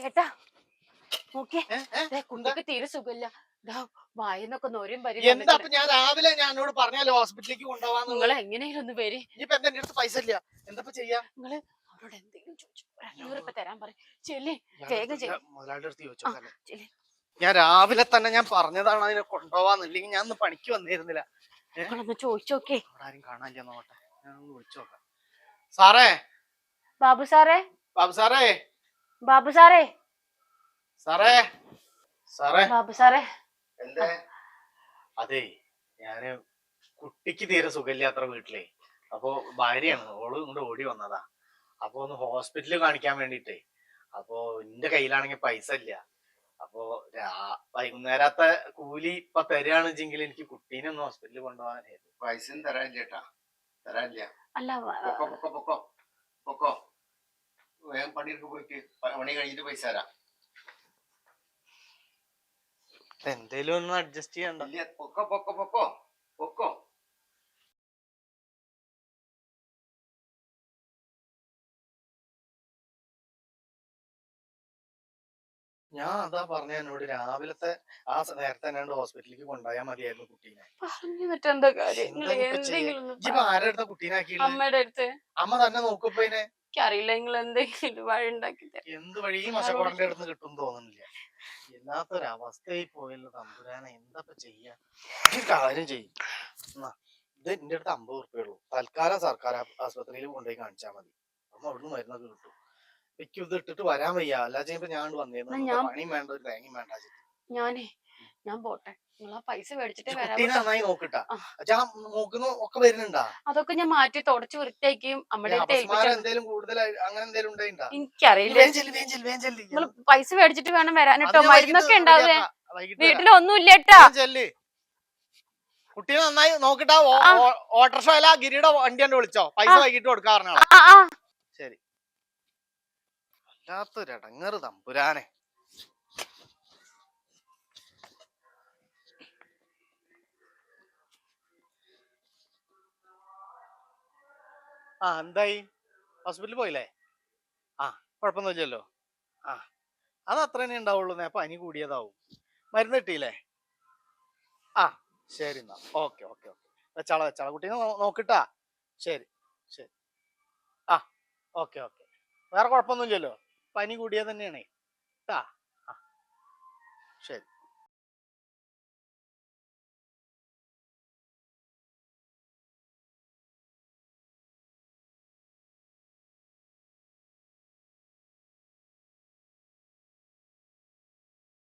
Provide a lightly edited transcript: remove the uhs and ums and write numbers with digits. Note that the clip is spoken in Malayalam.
ചേട്ടാ നോക്കിയേ, കുട്ടിക്ക് തീരെ സുഖമില്ല. വായന്നൊക്കെ നോരും വരും. എന്താ ഞാൻ രാവിലെ ഞാനോട് പറഞ്ഞാലോ ഹോസ്പിറ്റലിലേക്ക് കൊണ്ടുപോകാന്ന്. നിങ്ങൾ എങ്ങനെയും ഒന്ന് വരി. ഇനിയിപ്പോ എന്റെ അടുത്ത് പൈസ ഇല്ല, എന്താ ചെയ്യാ? നിങ്ങള് അവരോട് എന്തെങ്കിലും ചോദിച്ചു 500 തരാൻ പറയും. ചെല്ലി വേഗം മുതലാളിയുടെ അടുത്ത് ചോദിച്ചോക്കല്ലേ. ഞാൻ രാവിലെ തന്നെ ഞാൻ പറഞ്ഞതാണ് അതിനെ കൊണ്ടുപോവാന്ന്, ഇല്ലെങ്കിൽ ഞാൻ ഒന്ന് പണിക്ക് വന്നിരുന്നില്ല. നിങ്ങളൊന്ന് ചോദിച്ചോക്കേ. അവിടെ ആരും കാണാനില്ല, നോട്ടെ ഞാൻ ഒന്ന് വിളിച്ചു നോക്കാം. സാറേ, ബാബു സാറേ, ബാബു സാറേ, ബാബു സാറേ, സാറേ, സാറേ, ബാബു സാറേ. എന്താ? അതെ, ഞാന് കുട്ടിക്ക് തീരെ സുഖമില്ലാത്ര വീട്ടിലേ. അപ്പൊ ഭാര്യയാണ്, ഓള് ഇങ്ങോട്ട് ഓടി വന്നതാ. അപ്പൊ ഒന്ന് ഹോസ്പിറ്റലിൽ കാണിക്കാൻ വേണ്ടിട്ടേ. അപ്പൊ എന്റെ കയ്യിലാണെങ്കിൽ പൈസ ഇല്ല. അപ്പൊ വൈകുന്നേരത്തെ കൂലി ഇപ്പൊ തരാണെച്ചെങ്കിൽ എനിക്ക് കുട്ടീനെ ഒന്ന് ഹോസ്പിറ്റലിൽ കൊണ്ടുപോകാനായിരുന്നു. പൈസ തരാൻ ചേട്ടാ, തരാനില്ല. അല്ല, പൊക്കോ വേഗം പണിയെടുക്ക് പോയിട്ട് പണി കഴിഞ്ഞിട്ട് പൈസ തരാം. എന്തേലും ഒന്ന് അഡ്ജസ്റ്റ് ചെയ്യണ്ട. പൊക്കോ. ഞാൻ അതാ പറഞ്ഞ എന്നോട് രാവിലത്തെ ആ നേരത്തെ തന്നെ ഹോസ്പിറ്റലിലേക്ക് കൊണ്ടുപോയാൽ മതിയായിരുന്നു കുട്ടീനെ. ആരുടെ കുട്ടീനാക്കി? അമ്മയുടെ അടുത്ത്. അമ്മ തന്നെ നോക്കുമ്പോ അറിയില്ല, നിങ്ങൾ എന്തെങ്കിലും വഴി ഉണ്ടാക്കി എന്ത് വഴി മശക്കോടന്റെ അടുത്ത് കിട്ടും തോന്നുന്നില്ല. എല്ലാത്തൊരവസ്ഥയിൽ പോയല്ലോ തമ്പുരാനെ, എന്താ ചെയ്യാ? കാര്യം ചെയ്യും. ഇത് എന്റെ അടുത്ത് 50 ഉറുപ്പിയുള്ളൂ. തൽക്കാലം സർക്കാർ ആശുപത്രിയിൽ കൊണ്ടുപോയി കാണിച്ചാൽ മതി. അമ്മ അവിടുന്ന് മരുന്നൊക്കെ കിട്ടും. എനിക്ക് ഇത് ഇട്ടിട്ട് വരാൻ വയ്യ, അല്ല ചെയ്യുമ്പോ ഞാൻ വന്നിരുന്നു. പണിയും വേണ്ട, ഒരു തേങ്ങയും വേണ്ട. ഞാൻ പോട്ടെ, നിങ്ങൾ ആ പൈസ മേടിച്ചിട്ട് നന്നായി നോക്കിട്ടാ. നോക്കുന്നു ഒക്കെ വരുന്നുണ്ടാ? അതൊക്കെ ഞാൻ മാറ്റി തുടച്ച് വൃത്തിയാക്കിയും എന്തേലും കൂടുതൽ അങ്ങനെ എന്തേലും ഉണ്ടായിണ്ടാ? എനിക്കറിയില്ല. നിങ്ങൾ പൈസ മേടിച്ചിട്ട് വേണം വരാൻ കേട്ടോ. മരുന്നൊക്കെ ഉണ്ടാവേ, വീട്ടിലൊന്നുമില്ല കേട്ടാ. കുട്ടീനെ നന്നായി നോക്കിട്ടാ. ഓട്ടോറിക്ഷ അല്ല ഗിരിയുടെ വണ്ടി കൊണ്ട് വിളിച്ചോ, പൈസ വൈകിട്ട് കൊടുക്കാറുണ്ടോ? ശരി. വല്ലാത്തൊരടങ്ങറ് തമ്പുരാനെ. എന്തായി? ഹോസ്പിറ്റലിൽ പോയില്ലേ? കുഴപ്പമൊന്നുമില്ലല്ലോ. അത് അത്ര തന്നെ ഉണ്ടാവുള്ളൂ. പനി കൂടിയതാവും. മരുന്ന് കിട്ടിയില്ലേ? ശരി എന്നാ. ഓക്കെ. വെച്ചാള കുട്ടീനെ നോക്കിട്ടാ. ശരി. ഓക്കെ. വേറെ കുഴപ്പമൊന്നുമില്ലല്ലോ, പനി കൂടിയത് തന്നെയാണേ. ശരി.